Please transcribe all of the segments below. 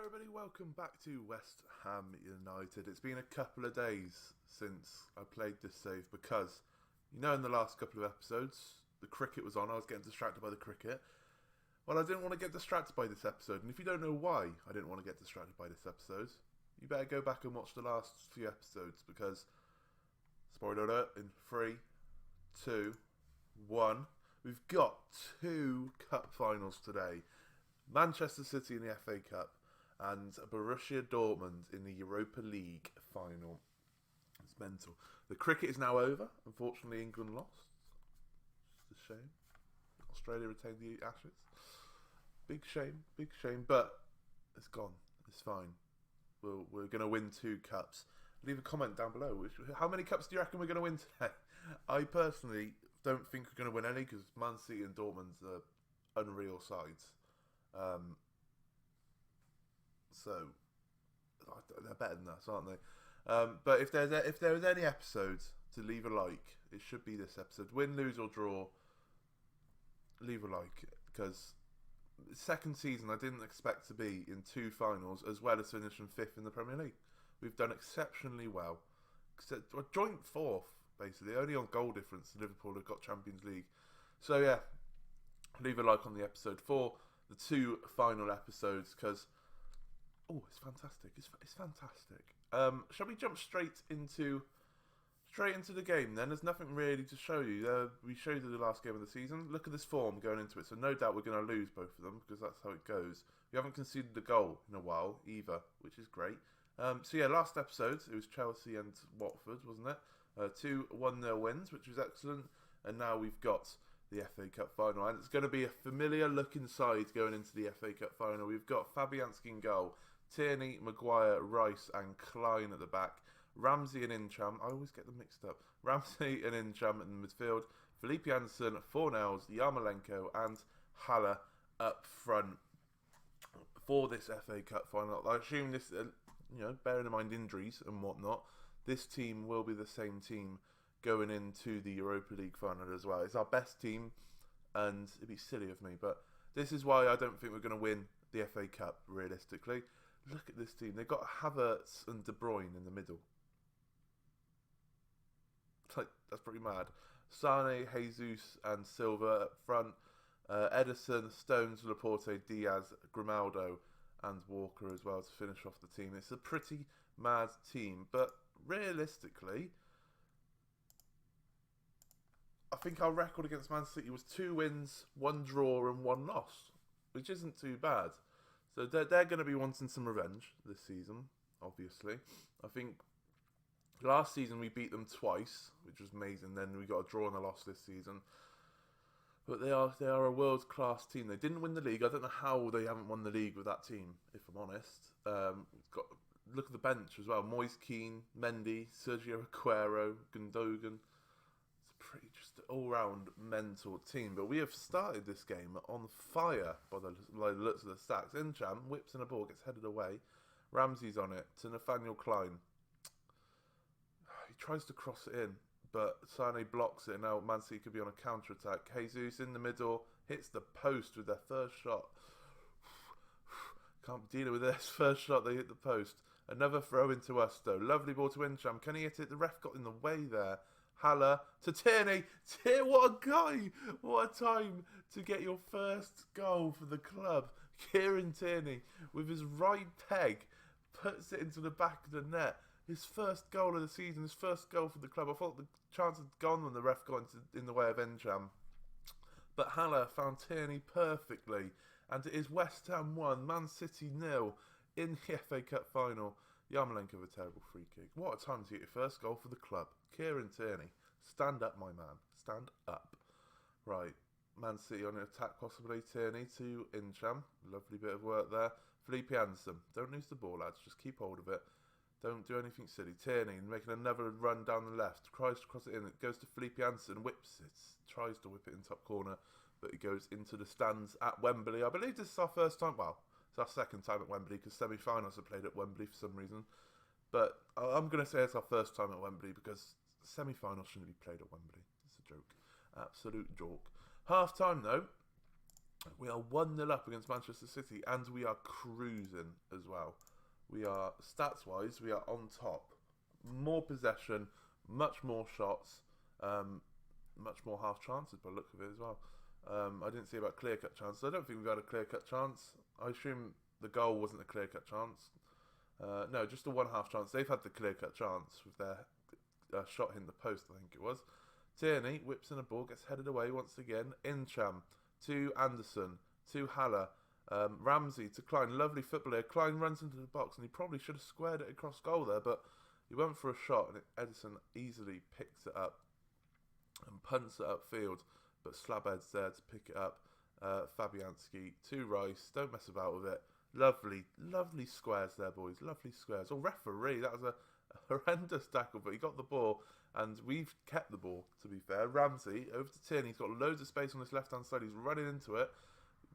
everybody, welcome back to West Ham United. It's been a couple of days since I played this save because, in the last couple of episodes, the cricket was on. I was getting distracted by the cricket. Well, I didn't want to get distracted by this episode, and if you don't know why I didn't want to get distracted by this episode, you better go back and watch the last few episodes because, spoiler alert, in 3, 2, 1, we've got 2 cup finals today. Manchester City in the FA Cup and Borussia Dortmund in the Europa League final. It's mental. The cricket is now over. Unfortunately, England lost. It's a shame. Australia retained the Ashes. Big shame, but it's gone. It's fine. We're going to win 2 cups. Leave a comment down below. How many cups do you reckon we're going to win today? I personally don't think we're going to win any because Man City and Dortmund are unreal sides. So they're better than us, aren't they? But if there's any episodes to leave a like, it should be this episode. Win, lose or draw, leave a like, because second season I didn't expect to be in 2 finals as well as finishing 5th in the Premier League. We've done exceptionally well. We're joint 4th, basically, only on goal difference. Liverpool have got Champions League. So yeah, leave a like on the episode for the 2 final episodes because it's fantastic. It's fantastic. Shall we jump straight into the game then? There's nothing really to show you. We showed you the last game of the season. Look at this form going into it. So no doubt we're going to lose both of them because that's how it goes. We haven't conceded a goal in a while either, which is great. So yeah, last episode it was Chelsea and Watford, wasn't it? 2 1-0 wins, which was excellent. And now we've got the FA Cup final, and it's going to be a familiar looking side going into the FA Cup final. We've got Fabianski in goal, Tierney, Maguire, Rice and Klein at the back, Ramsey and Incham, I always get them mixed up, Ramsey and Incham in the midfield, Felipe Anderson, Fornells, Yarmolenko and Haller up front for this FA Cup final. I assume this, bearing in mind injuries and whatnot, this team will be the same team going into the Europa League final as well. It's our best team, and it'd be silly of me, but this is why I don't think we're going to win the FA Cup, realistically. Look at this team. They've got Havertz and De Bruyne in the middle. That's pretty mad. Sane, Jesus and Silva up front. Edison, Stones, Laporte, Diaz, Grimaldo and Walker as well to finish off the team. It's a pretty mad team, but realistically, I think our record against Man City was 2 wins, 1 draw and 1 loss, which isn't too bad. So they're going to be wanting some revenge this season, obviously. I think last season we beat them twice, which was amazing. Then we got a draw and a loss this season. But they are a world-class team. They didn't win the league. I don't know how they haven't won the league with that team, if I'm honest. Look at the bench as well. Moise Kean, Mendy, Sergio Aguero, Gundogan. Pretty just all-round mental team, but we have started this game on fire by the looks of the stats. Incham whips in a ball, gets headed away. Ramsey's on it to Nathaniel Klein. He tries to cross it in, but Sane blocks it, and now Man City could be on a counter-attack. Jesus in the middle, hits the post with their first shot. Can't be dealing with this. First shot, they hit the post. Another throw into us, though. Lovely ball to Incham. Can he hit it? The ref got in the way there. Haller to Tierney. What a guy! What a time to get your first goal for the club. Kieran Tierney, with his right peg, puts it into the back of the net. His first goal of the season, his first goal for the club. I thought the chance had gone when the ref got in the way of Incham. But Haller found Tierney perfectly. And it is West Ham 1, Man City 0 in the FA Cup final. Yarmolenko with a terrible free kick. What a time to get your first goal for the club. Kieran Tierney. Stand up, my man. Stand up. Right. Man City on an attack possibly. Tierney to Incham. Lovely bit of work there. Felipe Anderson. Don't lose the ball, lads. Just keep hold of it. Don't do anything silly. Tierney making another run down the left. Tries to cross it in. It goes to Felipe Anderson. Whips it. Tries to whip it in top corner. But it goes into the stands at Wembley. I believe this is our first time. Well, it's our second time at Wembley because semi-finals are played at Wembley for some reason. But I'm going to say it's our first time at Wembley because semi-finals shouldn't be played at Wembley. It's a joke. Absolute joke. Half-time, though. We are 1-0 up against Manchester City, and we are cruising as well. We are, stats-wise, we are on top. More possession, much more shots, much more half chances by the look of it as well. I didn't see about clear-cut chances. I don't think we've had a clear-cut chance. I assume the goal wasn't a clear-cut chance. No, just a one-half chance. They've had the clear-cut chance with their shot in the post, I think it was. Tierney whips in a ball, gets headed away once again. Incham to Anderson, to Haller. Ramsey to Klein. Lovely footballer. Klein runs into the box, and he probably should have squared it across goal there, but he went for a shot, and Edison easily picks it up and punts it upfield, but Slabhead's there to pick it up. Fabianski to Rice. Don't mess about with it. Lovely, lovely squares there, boys. Lovely squares. Oh, referee, that was a horrendous tackle, but he got the ball, and we've kept the ball, to be fair. Ramsey over to Tierney. He's got loads of space on his left-hand side. He's running into it.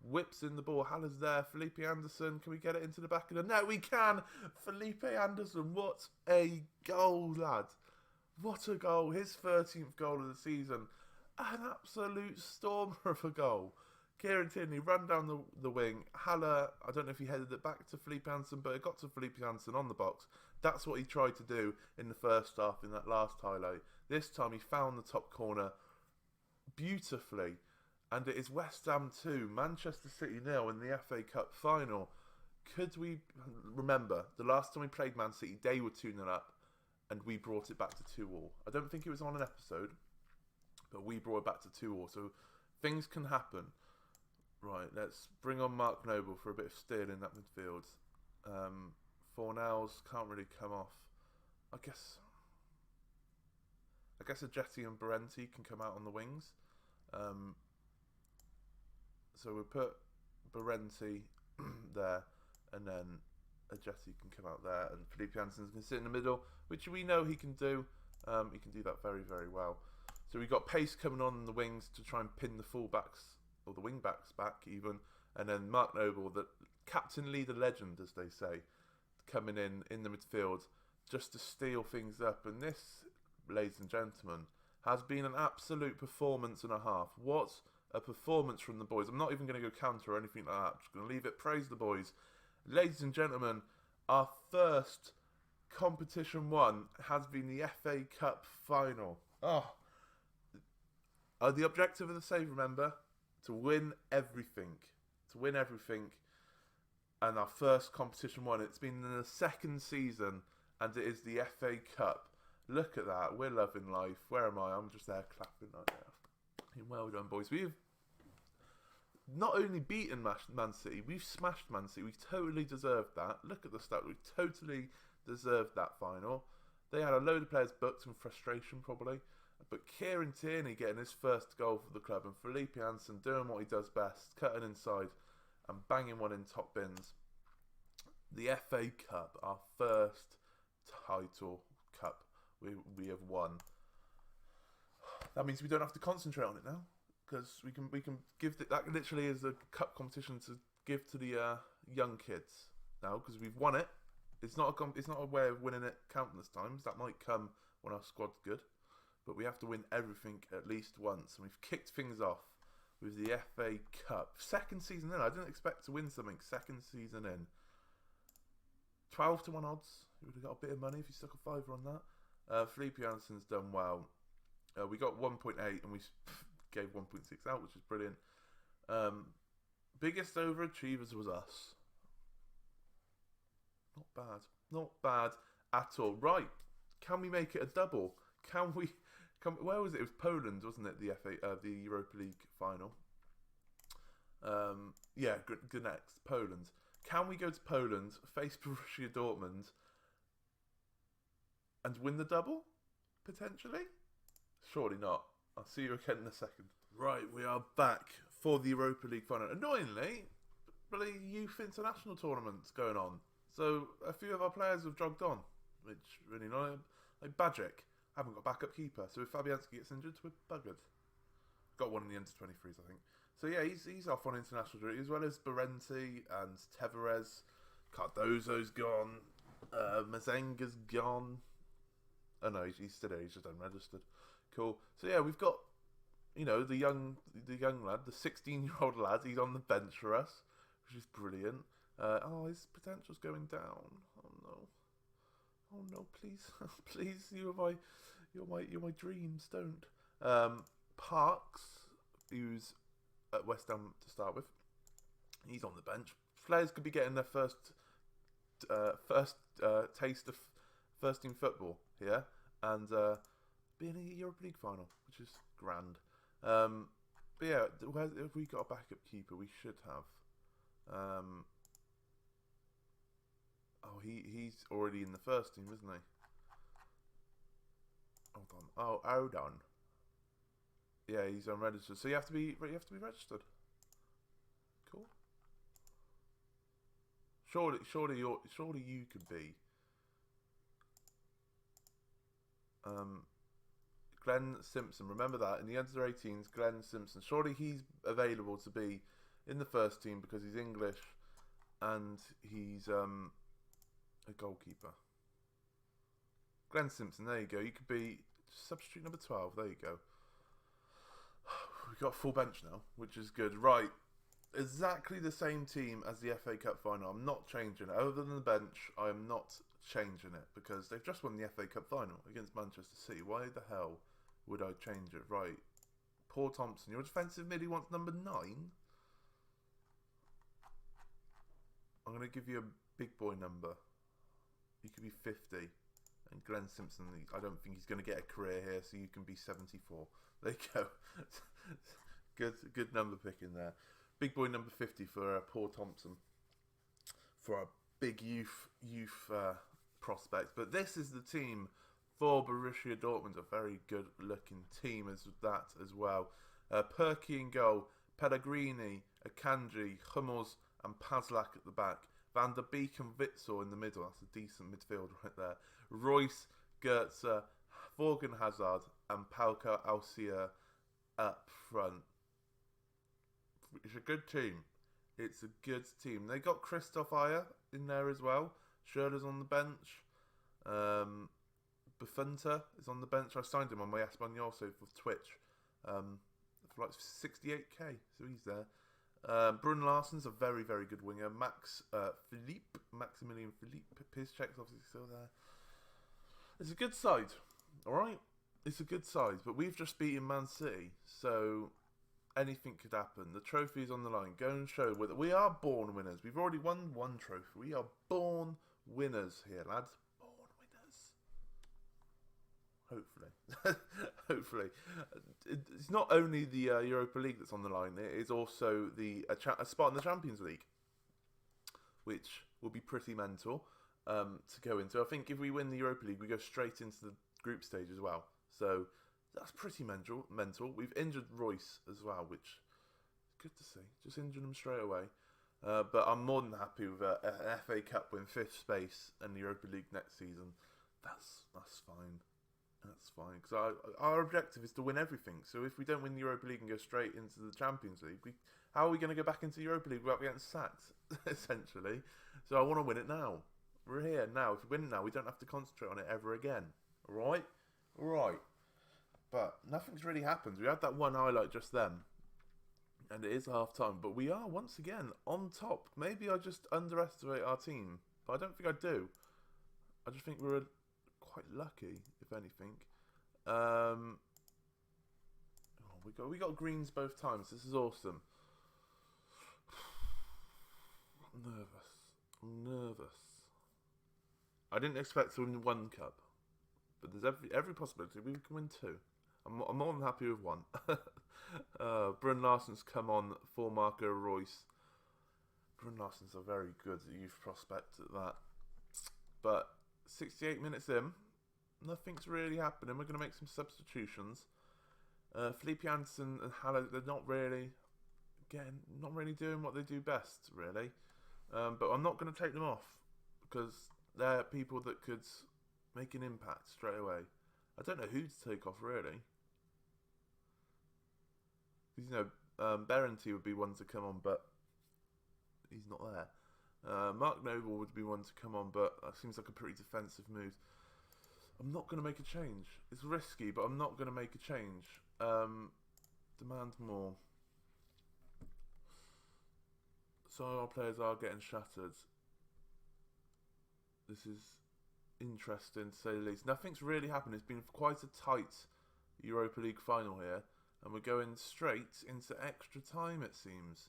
Whips in the ball. Haller's there. Felipe Anderson. Can we get it into the back of the net? We can! Felipe Anderson. What a goal, lad. What a goal. His 13th goal of the season. An absolute stormer of a goal. Kieran Tierney ran down the wing. Haller, I don't know if he headed it back to Felipe Anderson, but it got to Felipe Anderson on the box. That's what he tried to do in the first half in that last highlight. This time he found the top corner beautifully. And it is West Ham 2, Manchester City 0 in the FA Cup final. Could we remember the last time we played Man City, they were 2-0 up and we brought it back to 2-2. I don't think it was on an episode, but we brought it back to 2-2. So things can happen. Right, let's bring on Mark Noble for a bit of steal in that midfield. Fornals can't really come off. I guess Ajeti and Berenti can come out on the wings. So we'll put Berenti there, and then Ajeti can come out there, and Felipe Anderson can sit in the middle, which we know he can do. He can do that very, very well. So we've got pace coming on the wings to try and pin the fullbacks, or the wing-backs back even, and then Mark Noble, the Captain Lee, the legend, as they say, coming in the midfield just to steal things up. And this, ladies and gentlemen, has been an absolute performance and a half. What a performance from the boys. I'm not even going to go counter or anything like that. I'm just going to leave it. Praise the boys. Ladies and gentlemen, our first competition won has been the FA Cup final. The objective of the save, remember? To win everything. To win everything. And our first competition won. It's been in the second season, and it is the FA Cup. Look at that. We're loving life. Where am I? I'm just there clapping right now. Well done, boys. We've not only beaten Man City, we've smashed Man City. We totally deserved that. Look at the stat. We totally deserved that final. They had a load of players booked in frustration, probably. But Kieran Tierney getting his first goal for the club, and Felipe Anderson doing what he does best, cutting inside and banging one in top bins. The FA Cup, our first title cup, we have won. That means we don't have to concentrate on it now, because we can give that literally is a cup competition to give to the young kids now, because we've won it. It's not a way of winning it countless times. That might come when our squad's good, but we have to win everything at least once, and we've kicked things off with the FA Cup. Second season in. I didn't expect to win something second season in. 12-1 odds. You would have got a bit of money if you stuck a fiver on that. Felipe Anderson's done well. We got 1.8 and we gave 1.6 out, which is brilliant. Biggest overachievers was us. Not bad. Not bad at all. Right. Can we make it a double? Where was it? It was Poland, wasn't it? The Europa League final. Yeah, good next. Poland. Can we go to Poland, face Borussia Dortmund, and win the double? Potentially? Surely not. I'll see you again in a second. Right, we are back for the Europa League final. Annoyingly, the youth international tournament's going on. So a few of our players have jogged on, which really annoying. Like Bajic, haven't got a backup keeper. So if Fabianski gets injured, we're buggered. Got one in the under-23s, I think. So yeah, he's off on international duty, as well as Berenti and Tavares. Cardozo's gone. Mazenga's gone. Oh no, he's still there, he's just unregistered. Cool. So yeah, we've got you know, the young lad, the 16-year-old lad, he's on the bench for us, which is brilliant. His potential's going down. Oh no, please, please, you're my dreams. Don't. Parks, who's at West Ham to start with, he's on the bench. Players could be getting their first taste of first team football here, and being a Europa League final, which is grand. But yeah, if we got a backup keeper, we should have. He's already in the first team, isn't he? Hold on. Yeah, he's unregistered. So you have to be registered. Cool. Surely you could be. Glenn Simpson. Remember that in the under-18s, Glenn Simpson. Surely he's available to be in the first team because he's English and he's a goalkeeper. Glenn Simpson. There you go. You could be substitute number 12. There you go. We've got a full bench now, which is good. Right. Exactly the same team as the FA Cup final. I'm not changing it. Other than the bench, I am not changing it because they've just won the FA Cup final against Manchester City. Why the hell would I change it? Right. Paul Thompson, your defensive mid, he wants number 9. I'm going to give you a big boy number. You could be 50. And Glenn Simpson, I don't think he's going to get a career here, so you can be 74. There you go. Good number picking there. Big boy number 50 for Paul Thompson, for a big youth prospect. But this is the team for Borussia Dortmund, a very good looking team as that as well. Perky in goal, Pellegrini, Akanji, Hummels and Pazlak at the back. Van der Beek and Witsel in the middle. That's a decent midfield right there. Royce, Goetze, Morgan Hazard and Palka Alcier up front. It's a good team. It's a good team. They got Christoph Ayer in there as well. Schürrle's on the bench. Bufunta is on the bench. I signed him on my Espanol so for Twitch for like 68k, so he's there. Brun Larsen's a very, very good winger. Maximilian Philippe, Piszczek's obviously still there. It's a good side, alright? It's a good side, but we've just beaten Man City, so anything could happen. The trophy is on the line. Go and show whether we are born winners. We've already won one trophy. We are born winners here, lads. Born winners. Hopefully. Hopefully. It's not only the Europa League that's on the line. It is also a spot in the Champions League, which will be pretty mental to go into. I think if we win the Europa League, we go straight into the group stage as well. So that's pretty mental. We've injured Royce as well, which is good to see. Just injured him straight away. But I'm more than happy with an FA Cup win, 5th space, and the Europa League next season. That's fine. That's fine. Because our objective is to win everything. So if we don't win the Europa League and go straight into the Champions League, how are we going to go back into the Europa League without getting sacked, essentially? So I want to win it now. We're here now. If we win it now, we don't have to concentrate on it ever again. Alright? Alright. But nothing's really happened. We had that one highlight just then. And it is half time. But we are once again on top. Maybe I just underestimate our team. But I don't think I do. I just think we're quite lucky, if anything. We got greens both times. This is awesome. I'm nervous. I didn't expect to win 1 cup. But there's every possibility we can win 2. I'm more than happy with 1. Brun Larsen's come on for Marco Royce. Brun Larsen's a very good youth prospect at that. But 68 minutes in, nothing's really happening. We're going to make some substitutions. Felipe Anderson and Haller, they're not really doing what they do best, really. But I'm not going to take them off because they're people that could make an impact straight away. I don't know who to take off, really. Because, you know, Berenti would be one to come on, but he's not there. Mark Noble would be one to come on, but that seems like a pretty defensive move. I'm not going to make a change. It's risky, but I'm not going to make a change. Demand more. So our players are getting shattered. This is interesting to say the least. Nothing's really happened. It's been quite a tight Europa League final here, and we're going straight into extra time, it seems.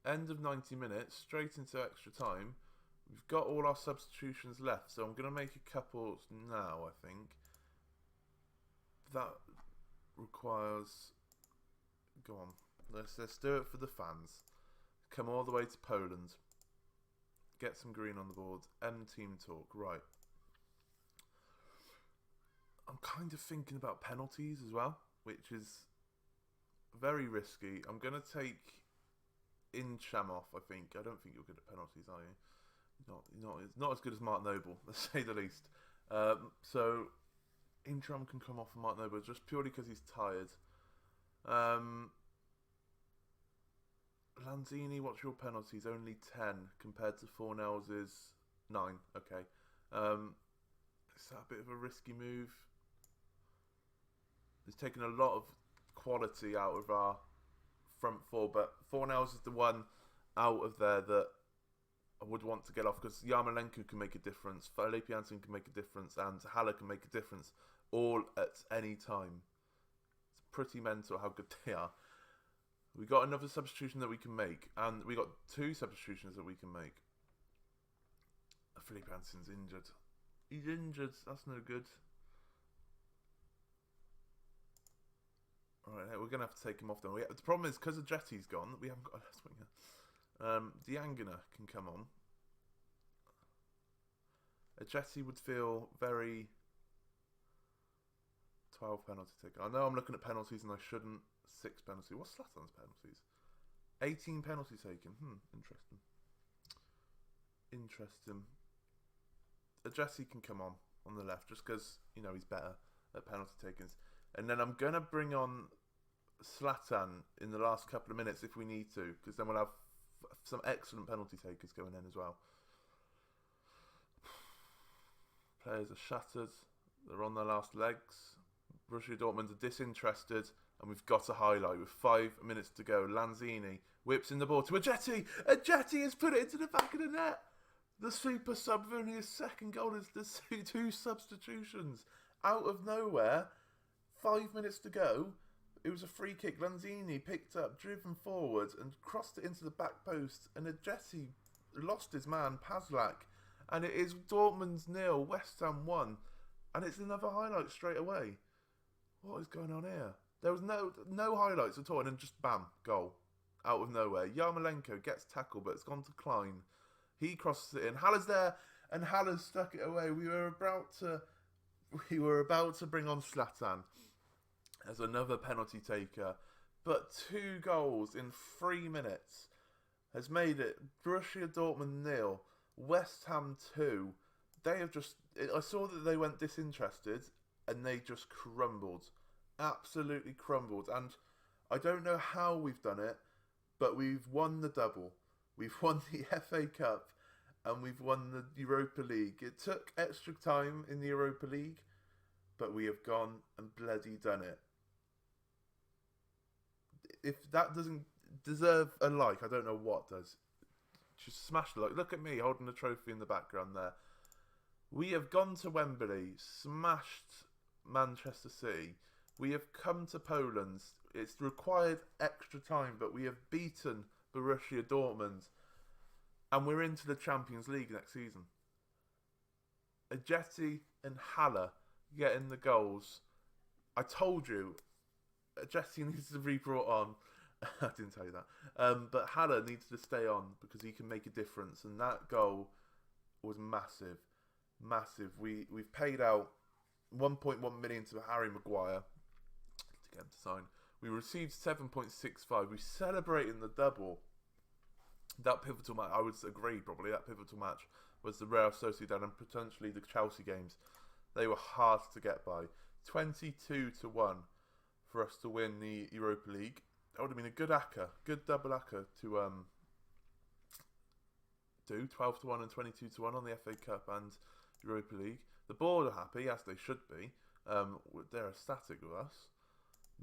End of 90 minutes, straight into extra time. We've got all our substitutions left, so I'm going to make a couple now, I think. That requires... Go on. Let's do it for the fans. Come all the way to Poland. Get some green on the board. End team talk. Right. I'm kind of thinking about penalties as well, which is very risky. I'm going to take Incham off, I think. I don't think you're good at penalties, are you? Not as good as Mark Noble, let's say the least. So Incham can come off for Mark Noble just purely because he's tired. Lanzini, what's your penalties? Only 10 compared to Fornell's is 9. Okay. Is that a bit of a risky move? It's taken a lot of quality out of our front four, but Fornell's is the one out of there that I would want to get off because Yarmolenko can make a difference, Felipe Janssen can make a difference, and Haller can make a difference all at any time. It's pretty mental how good they are. We got another substitution that we can make, and we got 2 substitutions that we can make. Felipe Janssen's injured. He's injured. That's no good. Alright, we're going to have to take him off then. The problem is, because Jetty's gone, we haven't got a left winger. Diangana can come on. A Jetty would feel very... 12 penalty taken. I know I'm looking at penalties and I shouldn't. 6 penalties. What's Zlatan's penalties? 18 penalties taken. Interesting. Interesting. A Jesse can come on the left just because, you know, he's better at penalty takings. And then I'm going to bring on Zlatan in the last couple of minutes if we need to, because then we'll have some excellent penalty takers going in as well. Players are shattered. They're on their last legs. Borussia Dortmund are disinterested, and we've got a highlight with 5 minutes to go. Lanzini whips in the ball to Ajeti. Ajeti has put it into the back of the net. The super sub of only his second goal is the 2 substitutions. Out of nowhere, 5 minutes to go. It was a free kick. Lanzini picked up, driven forward, and crossed it into the back post. And Ajeti lost his man, Pazlak. And it is Dortmund's 0, West Ham 1. And it's another highlight straight away. What is going on here? There was no highlights at all, and then just bam, goal. Out of nowhere. Yarmolenko gets tackled, but it's gone to Klein. He crosses it in. Haller's there, and Haller's stuck it away. We were about to bring on Zlatan as another penalty taker, but 2 goals in 3 minutes has made it Borussia Dortmund 0, West Ham 2. They have just... I saw that they went disinterested, and they just crumbled. Absolutely crumbled. And I don't know how we've done it, but we've won the double. We've won the FA Cup, and we've won the Europa League. It took extra time in the Europa League, but we have gone and bloody done it. If that doesn't deserve a like, I don't know what does. Just smash the like. Look at me holding the trophy in the background there. We have gone to Wembley, smashed Manchester City. We have come to Poland. It's required extra time, but we have beaten Borussia Dortmund. And we're into the Champions League next season. Ajeti and Haller getting the goals. I told you, Ajeti needs to be brought on. I didn't tell you that. But Haller needs to stay on because he can make a difference. And that goal was massive. Massive. We've paid out 1.1 million to Harry Maguire to get him to sign. We received 7.65. We celebrating the double. That pivotal match, I would agree probably, that pivotal match was the Real Sociedad and potentially the Chelsea games. They were hard to get by. 22-1 for us to win the Europa League. That would have been a good acca, good double acca to do. 12-1 and 22-1 on the FA Cup and Europa League. The board are happy, as they should be. They're ecstatic with us.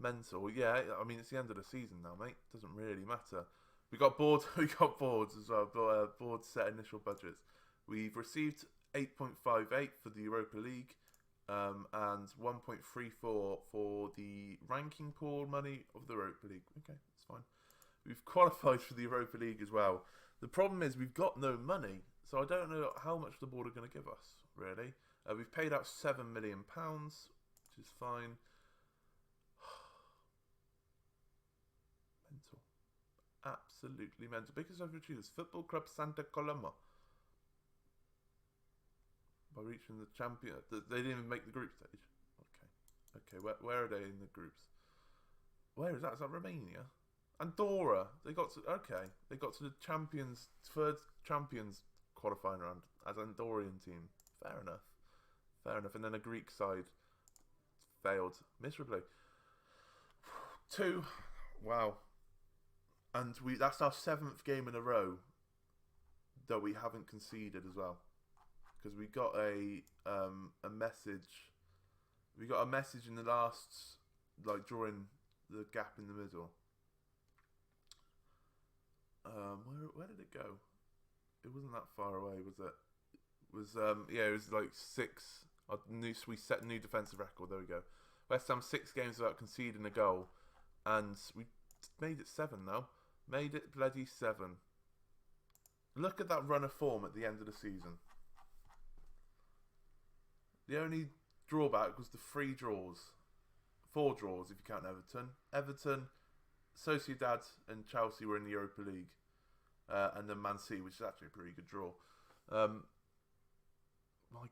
Mental. Yeah, I mean, it's the end of the season now, mate. Doesn't really matter. We got boards. We got boards as well. Boards set initial budgets. We've received 8.58 for the Europa League, and 1.34 for the ranking pool money of the Europa League. Okay, that's fine. We've qualified for the Europa League as well. The problem is we've got no money, so I don't know how much the board are going to give us, really. We've paid out £7 million, which is fine. Mental. Absolutely mental. Biggest overachievers is Football Club Santa Coloma. By reaching the champion. They didn't even make the group stage. Okay. Where are they in the groups? Where is that? Is that Romania? Andorra. They got to the champions, third champions qualifying round as Andorran team. Fair enough. And then a Greek side failed miserably. 2. Wow. And that's our 7th game in a row that we haven't conceded as well. Because we got a message. We got a message in the last, like, during the gap in the middle. Where did it go? It wasn't that far away, was it? It was it was like 6. We set a new defensive record. There we go. West Ham 6 games without conceding a goal, and we made it 7 now. Made it bloody 7. Look at that run of form at the end of the season. The only drawback was the 3 draws. 4 draws if you count Everton. Everton, Sociedad and Chelsea were in the Europa League. And then Man City, which is actually a pretty good draw. My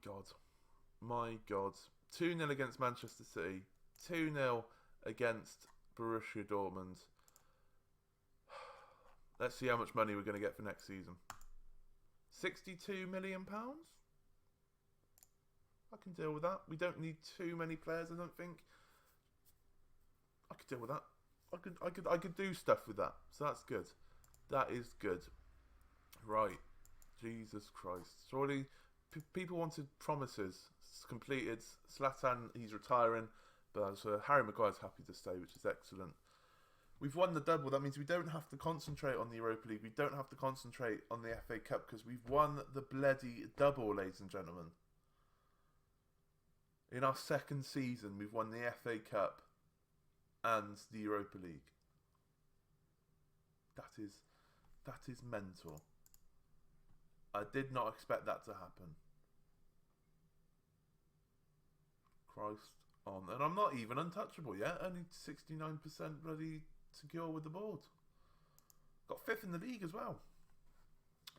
God. 2-0 against Manchester City. 2-0 against Borussia Dortmund. Let's see how much money we're going to get for next season. £62 million? I can deal with that. We don't need too many players, I don't think. I could deal with that. I could do stuff with that. So that's good. That is good. Right. Jesus Christ. Surely people wanted promises. It's completed. Zlatan, he's retiring. But Harry Maguire's happy to stay, which is excellent. We've won the double. That means we don't have to concentrate on the Europa League. We don't have to concentrate on the FA Cup because we've won the bloody double, ladies and gentlemen. In our 2nd season, we've won the FA Cup and the Europa League. That is mental. I did not expect that to happen. Christ on. And I'm not even untouchable yet. Only 69% bloody secure with the board. Got 5th in the league as well.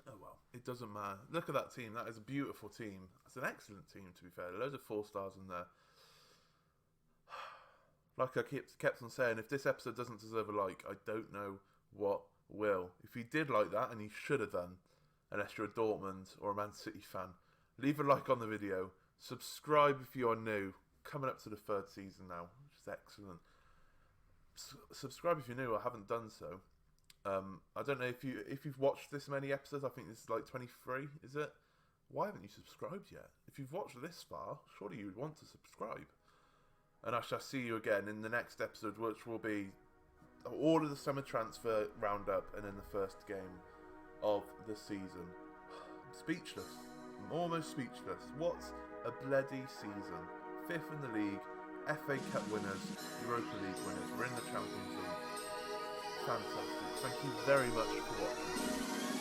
Oh well, it doesn't matter. Look at that team. That is a beautiful team. That's an excellent team, to be fair. Loads of 4 stars in there. Like I kept on saying, if this episode doesn't deserve a like, I don't know what will. If you did like that, and you should have done, unless you're a Dortmund or a Man City fan, leave a like on the video. Subscribe if you are new. Coming up to the 3rd season now, which is excellent. Subscribe if you're new. I haven't done so. I don't know if you've watched this many episodes. I think this is like 23, is it? Why haven't you subscribed yet? If you've watched this far, surely you would want to subscribe. And I shall see you again in the next episode, which will be all of the summer transfer roundup and then the 1st game of the season. I'm speechless. I'm almost speechless. What a bloody season. 5th in the league, FA Cup winners, Europa League winners. We're in the Champions League. Fantastic. Thank you very much for watching.